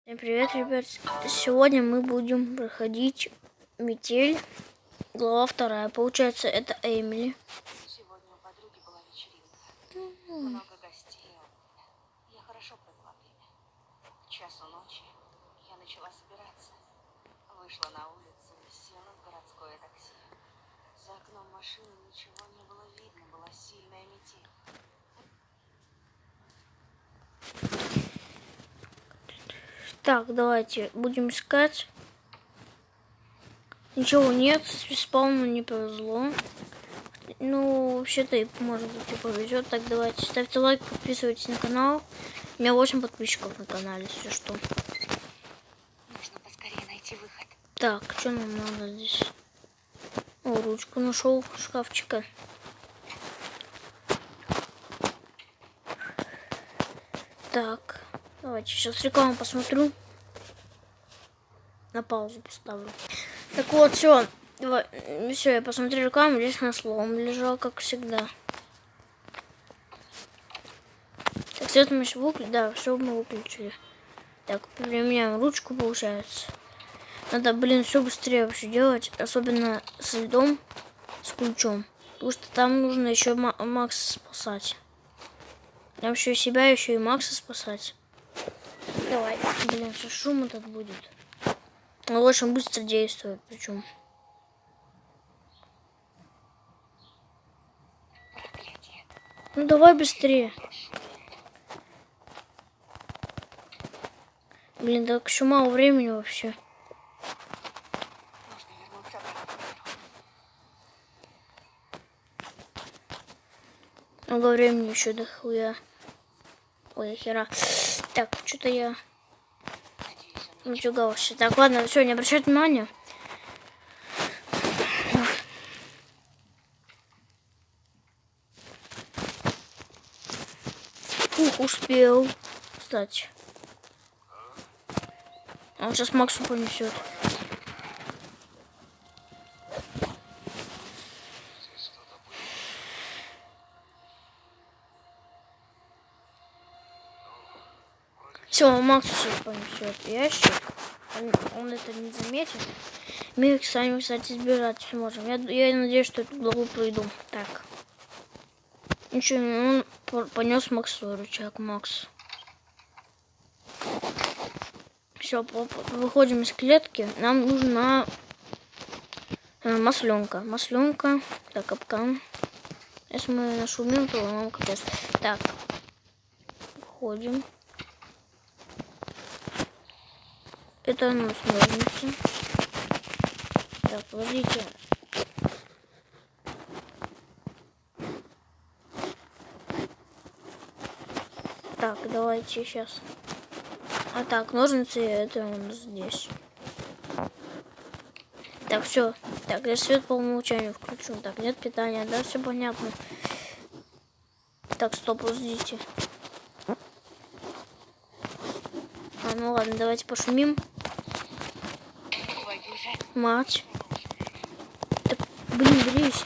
Всем привет, ребят! Сегодня мы будем проходить метель, глава 2. Получается, это Эмили. Сегодня у подруги была вечеринка. Много гостей. Я хорошо провела время. К часу ночи я начала собираться. Вышла на улицу и села в городское такси. За окном машины ничего не было видно, была сильная метель. Так, давайте будем искать. Ничего нет, спауну не повезло. Ну, вообще-то, может быть, и повезет. Так, давайте, ставьте лайк, подписывайтесь на канал. У меня 8 подписчиков на канале, если что. Нужно поскорее найти выход. Так, что нам надо здесь? О, ручку нашел шкафчика. Так, давайте сейчас рекламу посмотрю. На паузу поставлю. Так вот, все. Все, я посмотрел рекламу, здесь на слом лежал, как всегда. Так, свет мы еще выключили. Да, все мы выключили. Так, применяем ручку, получается. Надо, блин, все быстрее вообще делать. Особенно с льдом, с ключом. Потому что там нужно еще Макса спасать. Там еще себя, еще и Макса спасать. Давай. Блин, что шум этот будет. Он очень быстро действует, причем. Проклятие. Ну давай быстрее. Блин, так еще мало времени вообще. Нужно вернуться обратно в метро. Много времени еще до хуя. Ой, хера. Так, что-то я Надеюсь, он напугался. Так, ладно, все, не обращай внимания. Фух, успел. Кстати. Он сейчас Максу понесет. Все, Максу сейчас понесет ящик. Он это не заметит. Мы их сами, кстати, сбирать сможем. Я надеюсь, что эту главу пройду. Так. Ничего, он понес Максу рычаг. Макс. Все, выходим из клетки. Нам нужна масленка. Масленка. Так, капкан. Если мы нашумим, то нам капец. Так. Выходим. Это у нас ножницы. Так, подождите. Так, давайте сейчас. А так, ножницы, это у нас здесь. Так, все. Так, я свет по умолчанию включу. Так, нет питания, да, все понятно. Так, стоп, подождите. Ну ладно, давайте пошумим. Мать. Так, блин, брись.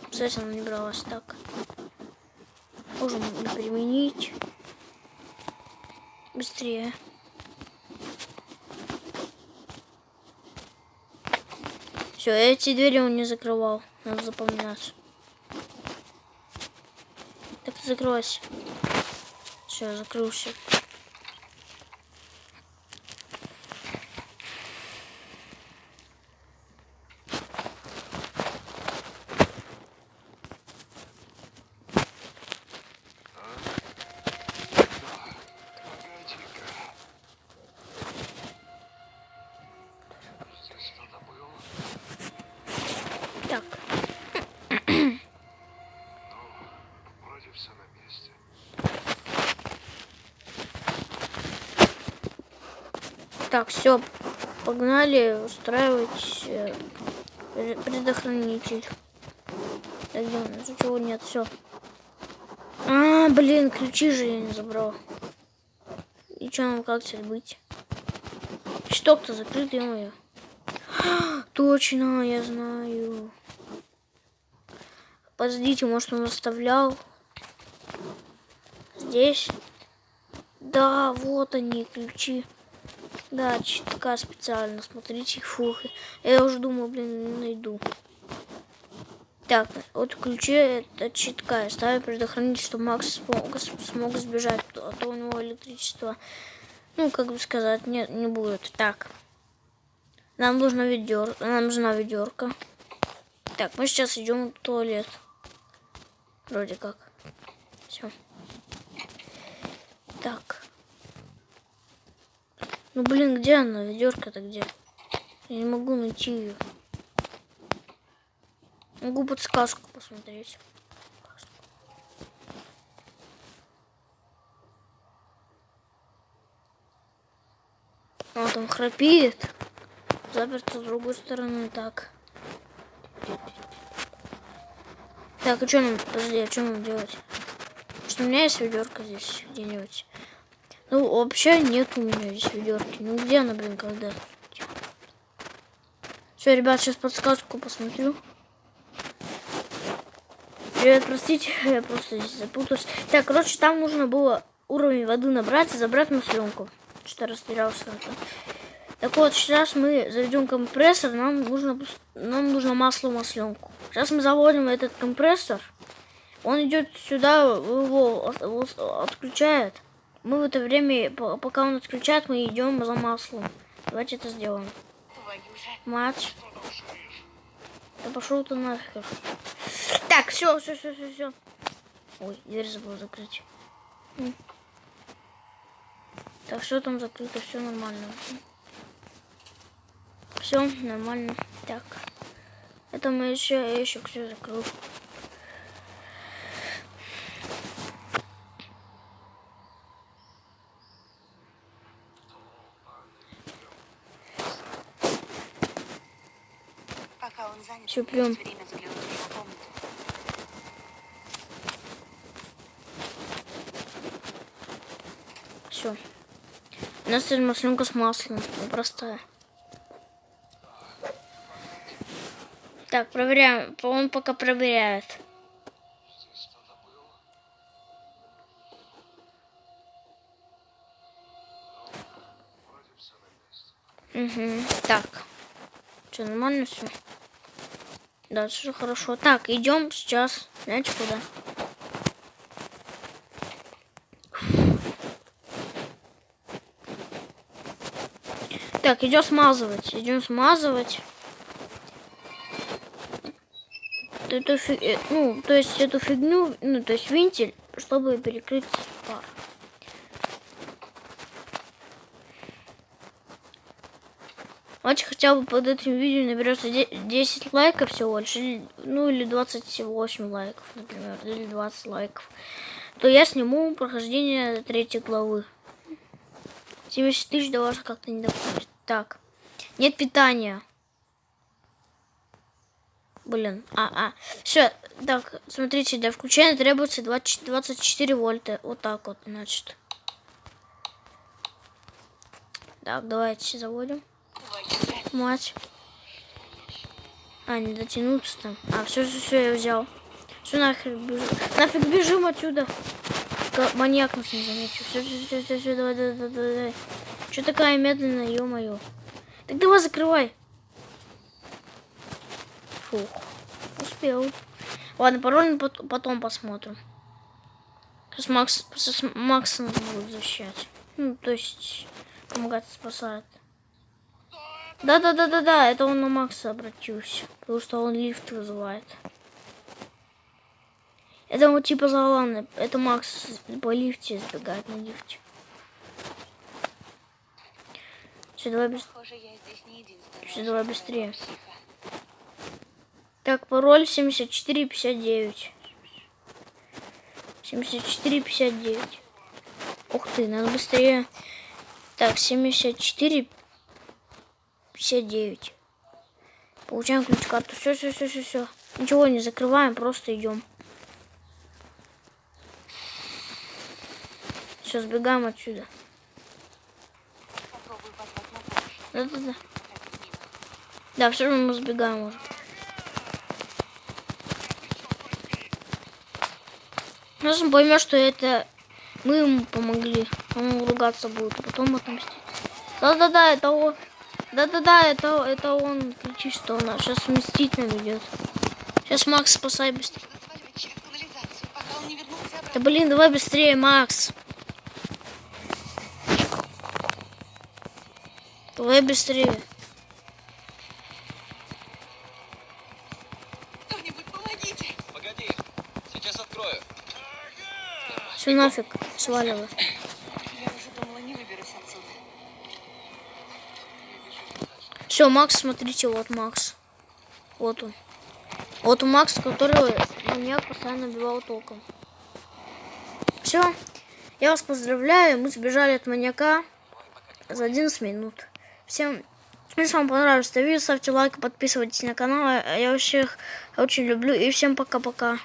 Кстати, она не бралась так. Можем применить. Быстрее. Все, эти двери он не закрывал. Надо запоминать. Так, закройся. Все, закрылся. Так. Вроде все на месте. Так, все, погнали устраивать предохранитель. Так, где у нас ничего нет, все. А, блин, ключи же я не забрал. И что нам как теперь быть? Щиток-то закрыт, ё-моё. Точно, я знаю. Подождите, может он оставлял здесь? Да, вот они, ключи. Да, читка специально, смотрите, фух. Я уже думаю, блин, не найду. Так, вот ключи это читка. Ставим предохранитель, чтобы Макс смог сбежать, а то у него электричество, ну, как бы сказать, не будет. Так, нам нужна ведерко. Так, мы сейчас идем в туалет. Вроде как. Все. Так. Ну, блин, где она? Ведерко-то где? Я не могу найти ее. Могу подсказку посмотреть. Он там храпит. Заперто с другой стороны. Так. Так, а что нам? Подожди, а что нам делать? Что у меня есть ведерко здесь где-нибудь? Ну, вообще нет у меня здесь ведерки. Ну, где она, блин, когда? Все, ребят, сейчас подсказку посмотрю. Ребят, простите, я просто здесь запутался. Так, короче, там нужно было уровень воды набрать и забрать масленку. Что-то растерялся. Так вот, сейчас мы заведем компрессор, нам нужно масленку. Сейчас мы заводим этот компрессор. Он идет сюда, его отключает. Мы в это время, пока он отключает, мы идем за маслом. Давайте это сделаем. Твою же. Мать. Да пошел ты нахер. Так, все. Ой, дверь забыл закрыть. Так, все там закрыто, все нормально. Все нормально. Так. Это мы еще все закрыл. Пока он занят, Всё, у меня пьём. есть время заглянуть в его комнату. Все. У нас теперь масленка с маслом. Простая. Так, проверяем. Он пока проверяет. Здесь что-то было? Ну, вроде все на месте. Угу. Так. Что, нормально все? Да, все хорошо. Так, идем сейчас. Знаете куда? Так, идем смазывать. Ну, то есть эту фигню, ну, то есть вентиль, чтобы перекрыть пар. Давайте хотя бы под этим видео наберется 10 лайков всего лишь, или 28 лайков, например, или 20 лайков, то я сниму прохождение 3 главы. 70 тысяч до вас как-то не доходит. Так, нет питания. Блин, все, так, смотрите, для включения требуется 24 вольта, вот так вот, значит. Так, давайте заводим. Твою же. Мать. Не дотянуться там. Все, я взял. Все, нафиг бежим отсюда. Маньяк нас не заметил. Все, давай. Что такая медленная, ё-моё. Так давай закрывай. Фух, успел. Ладно, пароль потом посмотрим. Сейчас Макс нас будет защищать. Ну, то есть помогать спасать. Да, это он на Макса обратился. Потому что он лифт вызывает. Это вот типа заланы. Это Макс по лифте избегает на лифте. Все, давай быстрее. Похоже, я здесь не единственная. Все, давай быстрее. Психа. Так, пароль 7459. 7459. Ух ты, надо быстрее. Так, 7459. Получаем ключ-карту. Все. Ничего не закрываем, просто идем. Все, сбегаем отсюда. Попробуй позвать на помощь. Да. Проходить мимо. Да, все равно мы сбегаем уже. Сейчас он поймет, что это мы ему помогли. Он ругаться будет, а потом отомстить. Да-да-да, это он. Да-да-да, это он кричит, что он нас сейчас мстить нам идет. Сейчас Макс спасай быстрее. Нужно сваливать через канализацию, пока он не вернулся обратно. Да блин, давай быстрее, Макс. Давай быстрее. Кто-нибудь помогите. Погоди, сейчас открою. Все нафиг, сваливай. Я уже думала, не выберусь отсюда. Все, Макс, смотрите, вот Макс. Вот он. Вот Макс, который маньяк постоянно убивал током. Все, я вас поздравляю, мы сбежали от маньяка за 11 минут. Всем, если вам понравилось это видео, ставьте лайк, подписывайтесь на канал. Я всех очень люблю и всем пока-пока.